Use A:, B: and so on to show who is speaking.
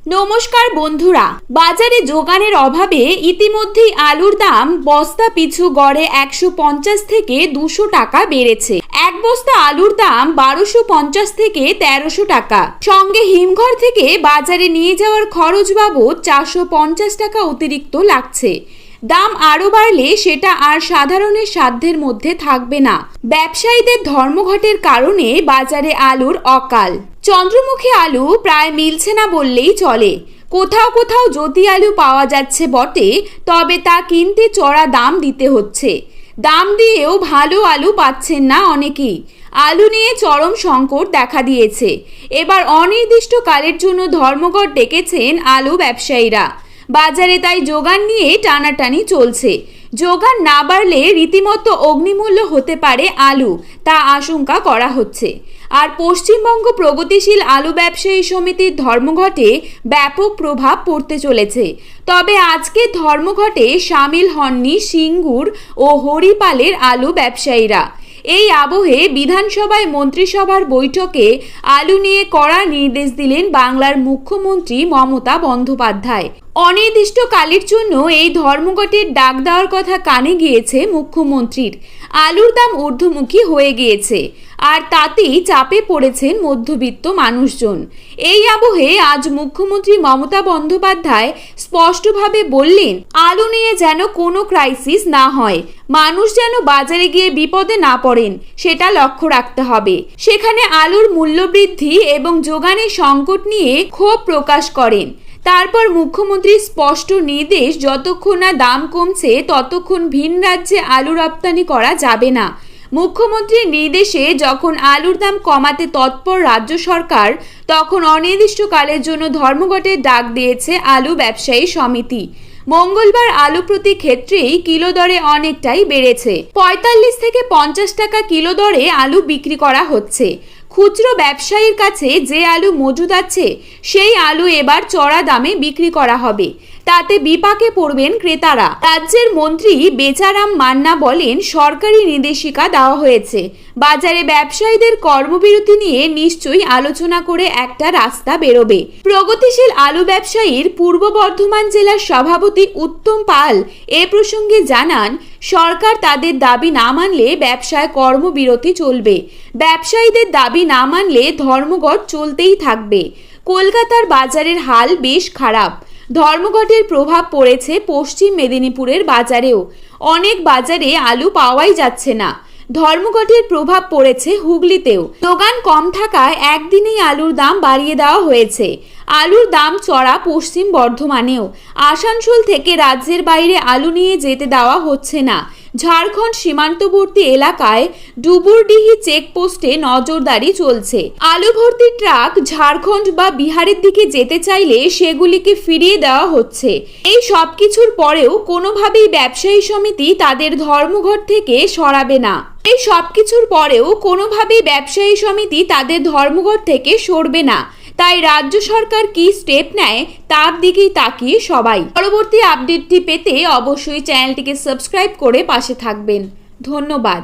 A: নমস্কার বন্ধুরা, বাজারে যোগানের অভাবে ইতিমধ্যেই আলুর দাম বস্তা পিছু গড়ে 150 থেকে 200 টাকা বেড়েছে। এক বস্তা আলুর দাম 1250 থেকে 1300 টাকা। সঙ্গে হিমঘর থেকে বাজারে নিয়ে যাওয়ার খরচ বাবদ 450 টাকা অতিরিক্ত লাগছে। দাম আরো বাড়লে সেটা আর সাধারণের সাধ্যের মধ্যে থাকবে না। ব্যবসায়ীদের ধর্মঘটের কারণে বাজারে আলুর অকাল। চন্দ্রমুখী আলু প্রায় মিলছে না বললেই চলে। কোথাও কোথাও জ্যোতি আলু পাওয়া যাচ্ছে বটে, তবে তা কিনতে চড়া দাম দিতে হচ্ছে। দাম দিয়েও ভালো আলু পাচ্ছেন না অনেকেই। আলু নিয়ে চরম সংকট দেখা দিয়েছে। এবার অনির্দিষ্টকালের জন্য ধর্মঘট ডেকেছেন আলু ব্যবসায়ীরা। বাজারে তাই যোগান নিয়ে টানাটানি চলছে। যোগান না বাড়লে রীতিমতো অগ্নিমূল্য হতে পারে আলু, তা আশঙ্কা করা হচ্ছে। আর পশ্চিমবঙ্গ প্রগতিশীল আলু ব্যবসায়ী সমিতির ধর্মঘটে ব্যাপক প্রভাব পড়তে চলেছে। তবে আজকে ধর্মঘটে সামিল হননি সিঙ্গুর ও হরিপালের আলু ব্যবসায়ীরা। এই আবহে বিধানসভায় মন্ত্রিসভার বৈঠকে আলু নিয়ে কড়া নির্দেশ দিলেন বাংলার মুখ্যমন্ত্রী মমতা বন্দ্যোপাধ্যায়। অনির্দিষ্টকালের জন্য এই ধর্মঘটের ডাক দেওয়ার কথা কানে গিয়েছে মুখ্যমন্ত্রীর। আলুর দাম ঊর্ধ্বমুখী হয়ে গিয়েছে, আর তাতেই চাপে পড়েছেন মধ্যবিত্ত মানুষজন। এই আবহে আজ মুখ্যমন্ত্রী মমতা বন্দ্যোপাধ্যায় স্পষ্টভাবে বললেন, আলু নিয়ে যেন কোনো ক্রাইসিস না হয়, মানুষ যেন বাজারে গিয়ে বিপদে না পড়েন, সেটা লক্ষ্য রাখতে হবে। সেখানে আলুর মূল্যবৃদ্ধি এবং যোগানের সংকট নিয়ে ক্ষোভ প্রকাশ করেন। তারপর মুখ্যমন্ত্রীর স্পষ্ট নির্দেশ, যতক্ষণ না দাম কমছে ততক্ষণ ভিন রাজ্যে আলু রপ্তানি করা যাবে না। মুখ্যমন্ত্রীর নির্দেশে যখন আলুর দাম কমাতে তৎপর রাজ্য সরকার, তখন অনির্দিষ্টকালের জন্য ধর্মঘটের ডাক দিয়েছে আলু ব্যবসায়ী সমিতি। মঙ্গলবার আলু প্রতি ক্ষেত্রেই কিলো দরে অনেকটাই বেড়েছে। 45 থেকে 50 টাকা কিলো দরে আলু বিক্রি করা হচ্ছে। খুচরো ব্যবসায়ীর কাছে যে আলু মজুদ আছে সেই আলু এবার চড়া দামে বিক্রি করা হবে। তাতে বিপাকে পড়বেন ক্রেতারা। রাজ্যের মন্ত্রী বেচারাম মান্না বলেন, সরকারি নির্দেশিকা দেওয়া হয়েছে। বাজারে ব্যবসায়ীদের কর্মবিরতি নিয়ে নিশ্চয়ই আলোচনা করে একটা রাস্তা বেরোবে। প্রগতিশীল আলু ব্যবসায়ীর পূর্ব বর্ধমান জেলার সভাপতি উত্তম পাল এ প্রসঙ্গে জানান, সরকার তাদের দাবি না মানলে ব্যবসায় কর্মবিরতি চলবে। ব্যবসায়ীদের দাবি না মানলে ধর্মঘট চলতেই থাকবে। কলকাতার বাজারের হাল বেশ খারাপ। ধর্মঘটের প্রভাব পড়েছে পশ্চিম মেদিনীপুরের বাজারেও। অনেক বাজারে আলু পাওয়াই যাচ্ছে না। ধর্মঘটের প্রভাব পড়েছে হুগলিতেও। যোগান কম থাকায় একদিনেই আলুর দাম বাড়িয়ে দেওয়া হয়েছে। আলুর দাম চড়া পশ্চিম বর্ধমানেও। আসানসোল থেকে রাজ্যের বাইরে আলু নিয়ে যেতে দেওয়া হচ্ছে না। ঝাড়খণ্ড সীমান্তবর্তী এলাকায় ডুবুরডিহি চেকপোস্টে নজরদারি চলছে। আলু ভর্তি ট্রাক ঝাড়খণ্ড বা বিহারের দিকে যেতে চাইলে সেগুলিকে ফিরিয়ে দেওয়া হচ্ছে। এই সব কিছুর পরেও কোনোভাবেই ব্যবসায়ী সমিতি তাদের ধর্মঘট থেকে সরাবে না। সরবে না। তাই রাজ্য সরকার কি স্টেপ নেয় তার দিকেই তাকিয়ে সবাই। পরবর্তী আপডেটটি পেতে অবশ্যই চ্যানেলটিকে সাবস্ক্রাইব করে পাশে থাকবেন। ধন্যবাদ।